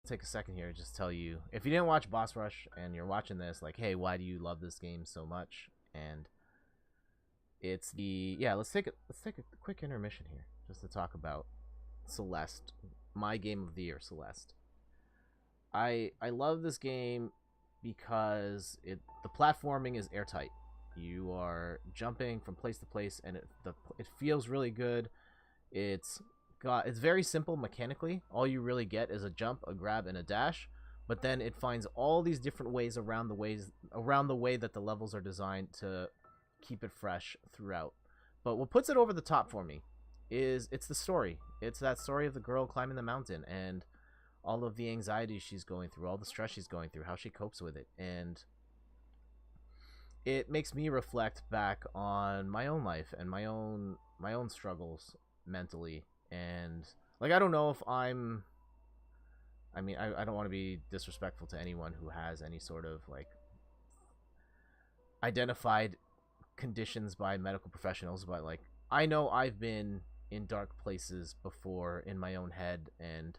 take a second here and just tell you, if you didn't watch Boss Rush and you're watching this, like, hey, why do you love this game so much? And it's the let's take a quick intermission here just to talk about Celeste, my game of the year, Celeste. I love this game because the platforming is airtight. You are jumping from place to place, and it feels really good. It's very simple mechanically. All you really get is a jump, a grab, and a dash. But then it finds all these different ways around the way that the levels are designed to keep it fresh throughout. But what puts it over the top for me is it's the story. It's that story of the girl climbing the mountain and all of the anxiety she's going through, all the stress she's going through, how she copes with it. And it makes me reflect back on my own life and my own struggles mentally. And like, I don't know if I don't want to be disrespectful to anyone who has any sort of like identified conditions by medical professionals, but like, I know I've been in dark places before in my own head. And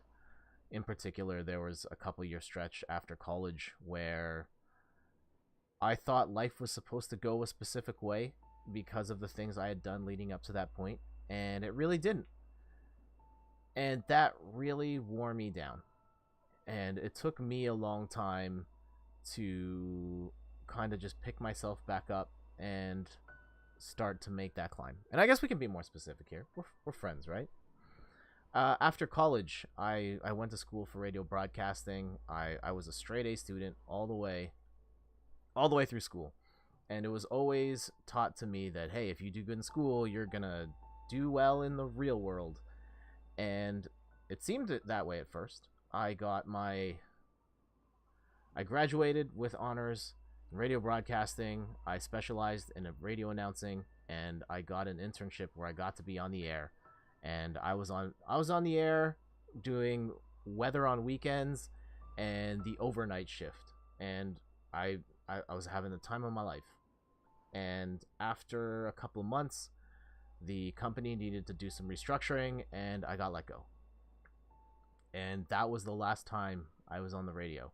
in particular, there was a couple year stretch after college where I thought life was supposed to go a specific way because of the things I had done leading up to that point, and it really didn't. And that really wore me down. And it took me a long time to kind of just pick myself back up and start to make that climb. And I guess we can be more specific here. We're friends, right? After college, I went to school for radio broadcasting. I was a straight A student all the way through school. And it was always taught to me that, hey, if you do good in school, you're going to do well in the real world. And it seemed that way at first. I graduated with honors in radio broadcasting. I specialized in radio announcing, and I got an internship where I got to be on the air. And I was on the air doing weather on weekends and the overnight shift. And I was having the time of my life. And after a couple of months, the company needed to do some restructuring, and I got let go. And that was the last time I was on the radio.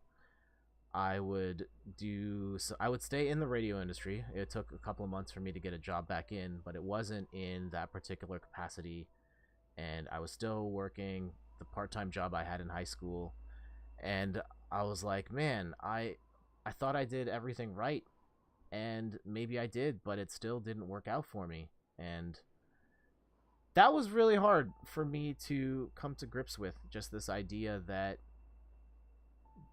I would stay in the radio industry. It took a couple of months for me to get a job back in, but it wasn't in that particular capacity. And I was still working the part-time job I had in high school. And I was like, man, I thought I did everything right. And maybe I did, but it still didn't work out for me. And that was really hard for me to come to grips with, just this idea that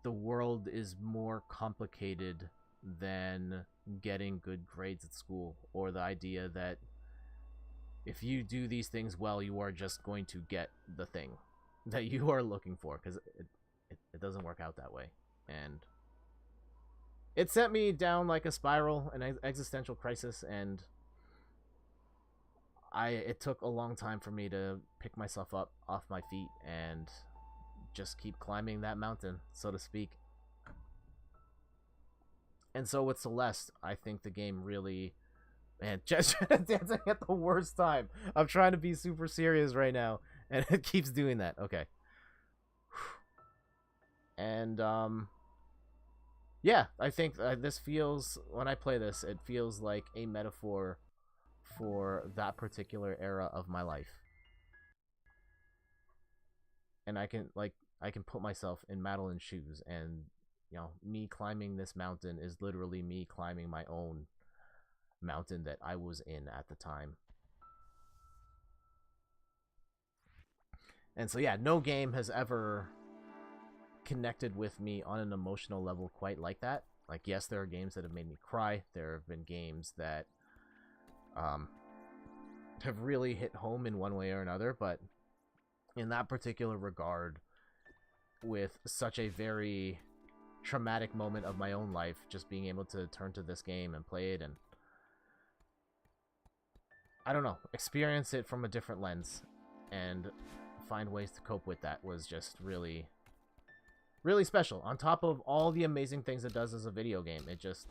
the world is more complicated than getting good grades at school, or the idea that if you do these things well, you are just going to get the thing that you are looking for, because it doesn't work out that way. And it sent me down like a spiral, an existential crisis, and it took a long time for me to pick myself up off my feet and just keep climbing that mountain, so to speak. And so with Celeste, I think the game really, man, just dancing at the worst time. I'm trying to be super serious right now, and it keeps doing that. Okay. And yeah, I think this feels, when I play this, it feels like a metaphor for that particular era of my life. And I can put myself in Madeline's shoes, and me climbing this mountain is literally me climbing my own mountain that I was in at the time. And so yeah, no game has ever connected with me on an emotional level quite like that. Like, yes, there are games that have made me cry. There have been games that have really hit home in one way or another, but in that particular regard, with such a very traumatic moment of my own life, just being able to turn to this game and play it and, I don't know, experience it from a different lens and find ways to cope with that was just really, really special. On top of all the amazing things it does as a video game, it just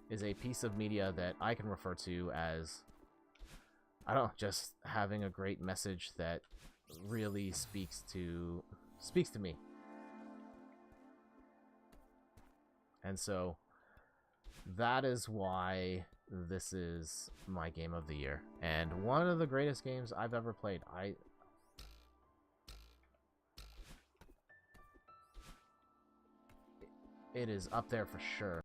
is a piece of media that I can refer to as, I don't know, just having a great message that really speaks to me. And so that is why this is my game of the year. And one of the greatest games I've ever played. It is up there for sure.